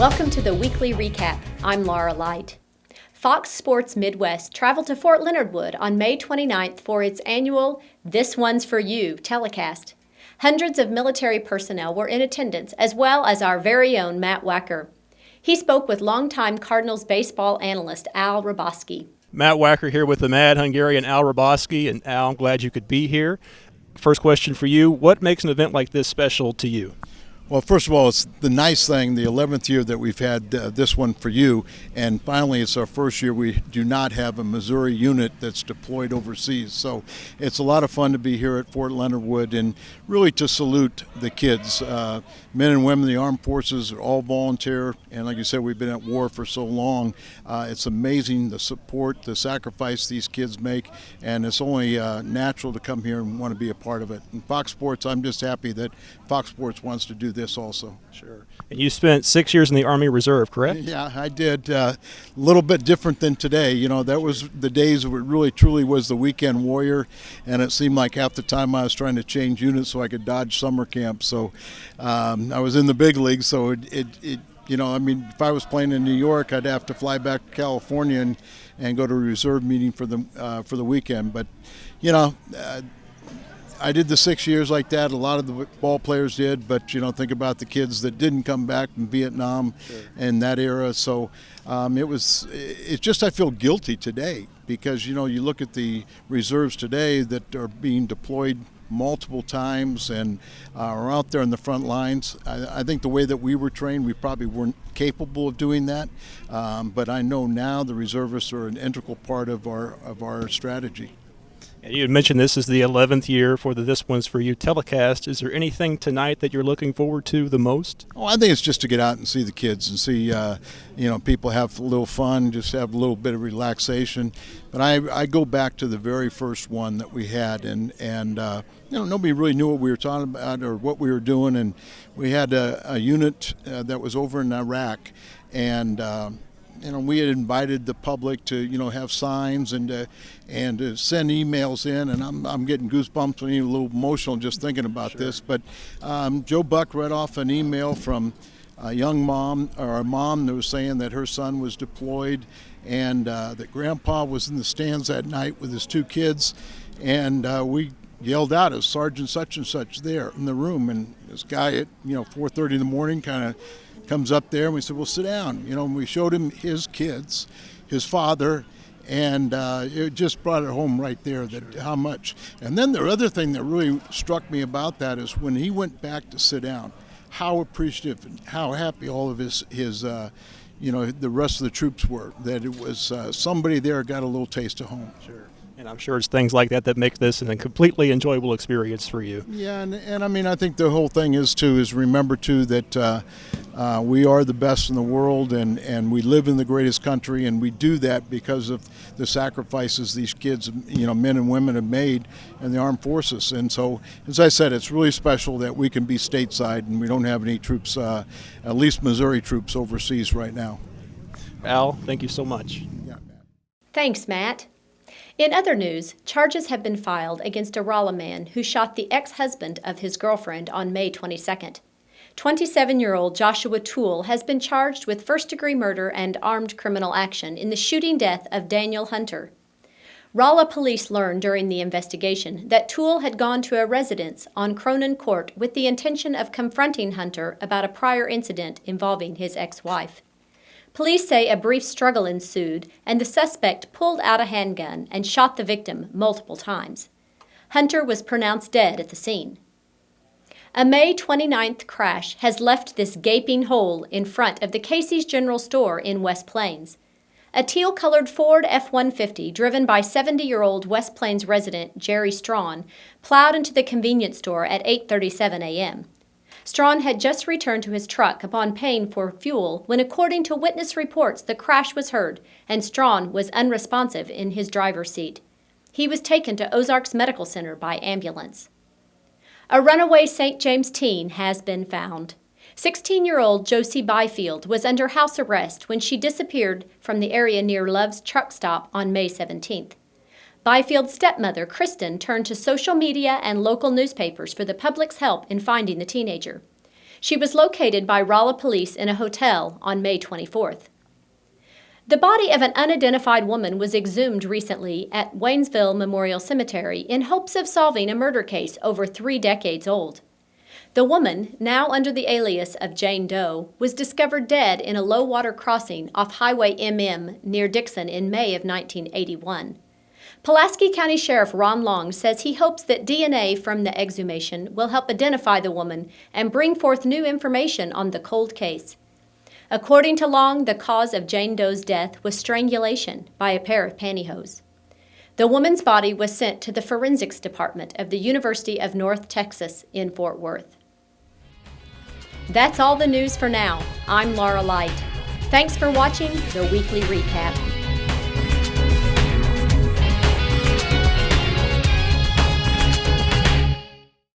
Welcome to the weekly recap. I'm Laura Light. Fox Sports Midwest traveled to Fort Leonard Wood on May 29th for its annual This One's For You telecast. Hundreds of military personnel were in attendance, as well as our very own Matt Wacker. He spoke with longtime Cardinals baseball analyst Al Hrabosky. Matt Wacker here with the Mad Hungarian Al Hrabosky, and Al, I'm glad you could be here. First question for you, what makes an event like this special to you? Well, first of all, it's the nice thing, the 11th year that we've had this one for you, and finally it's our first year we do not have a Missouri unit that's deployed overseas. So it's a lot of fun to be here at Fort Leonard Wood and really to salute the kids. Men and women in the armed forces are all volunteer, and like you said, we've been at war for so long. It's amazing the support, the sacrifice these kids make, and it's only natural to come here and want to be a part of it. And Fox Sports, I'm just happy that Fox Sports wants to do this also. Sure. And you spent 6 years in the Army Reserve, correct? Yeah, I did. A little bit different than today. You know, that was the days where it really truly was the weekend warrior, and it seemed like half the time I was trying to change units so I could dodge summer camp. So I was in the big leagues, so you know, I mean, if I was playing in New York, I'd have to fly back to California and go to a reserve meeting for the weekend. But, you know, I did the 6 years like that. A lot of the ball players did, but, you know, think about the kids that didn't come back from Vietnam and that era. So it's just I feel guilty today because, you know, you look at the reserves today that are being deployed multiple times and are out there in the front lines. I think the way that we were trained, we probably weren't capable of doing that. But I know now the reservists are an integral part of our strategy. And you had mentioned this is the 11th year for the This One's For You telecast. Is there anything tonight that you're looking forward to the most? Oh, I think it's just to get out and see the kids and see, you know, people have a little fun, just have a little bit of relaxation. But I go back to the very first one that we had, and you know, nobody really knew what we were talking about or what we were doing. And we had a unit that was over in Iraq, and you know, we had invited the public to, you know, have signs and to send emails in, and I'm getting goosebumps and even a little emotional just thinking about this. But Joe Buck read off an email from a young mom or a mom that was saying that her son was deployed and that Grandpa was in the stands that night with his two kids, and we yelled out as Sergeant such and such there in the room, and this guy at 4:30 in the morning kind of comes up there and we said, well, sit down. You know, and we showed him his kids, his father, and it just brought it home right there that how much. And then the other thing that really struck me about that is when he went back to sit down, how appreciative and how happy all of his you know, the rest of the troops were, that it was somebody there got a little taste of home. Sure. And I'm sure it's things like that that make this a completely enjoyable experience for you. Yeah, and I mean, I think the whole thing is remember too that we are the best in the world, and we live in the greatest country, and we do that because of the sacrifices these kids, you know, men and women have made in the armed forces. And so, as I said, it's really special that we can be stateside and we don't have any troops, at least Missouri troops, overseas right now. Al, thank you so much. Yeah. Thanks, Matt. In other news, charges have been filed against a Rolla man who shot the ex-husband of his girlfriend on May 22nd. 27-year-old Joshua Toole has been charged with first-degree murder and armed criminal action in the shooting death of Daniel Hunter. Rolla police learned during the investigation that Toole had gone to a residence on Cronin Court with the intention of confronting Hunter about a prior incident involving his ex-wife. Police say a brief struggle ensued, and the suspect pulled out a handgun and shot the victim multiple times. Hunter was pronounced dead at the scene. A May 29th crash has left this gaping hole in front of the Casey's General Store in West Plains. A teal-colored Ford F-150 driven by 70-year-old West Plains resident Jerry Strawn plowed into the convenience store at 8:37 a.m. Strawn had just returned to his truck upon paying for fuel when, according to witness reports, the crash was heard and Strawn was unresponsive in his driver's seat. He was taken to Ozarks Medical Center by ambulance. A runaway St. James teen has been found. 16-year-old JOSIE BYFIELD was under house arrest when she disappeared from the area near Love's truck stop on May 17th. Byfield's stepmother, Kristen, turned to social media and local newspapers for the public's help in finding the teenager. She was located by Rolla police in a hotel on May 24th. The body of an unidentified woman was exhumed recently at Waynesville Memorial Cemetery in hopes of solving a murder case over 3 decades old. The woman, now under the alias of Jane Doe, was discovered dead in a low-water crossing off Highway MM near Dixon in May of 1981. Pulaski County Sheriff Ron Long says he hopes that DNA from the exhumation will help identify the woman and bring forth new information on the cold case. According to Long, the cause of Jane Doe's death was strangulation by a pair of pantyhose. The woman's body was sent to the forensics department of the University of North Texas in Fort Worth. That's all the news for now. I'm Laura Light. Thanks for watching the Weekly Recap.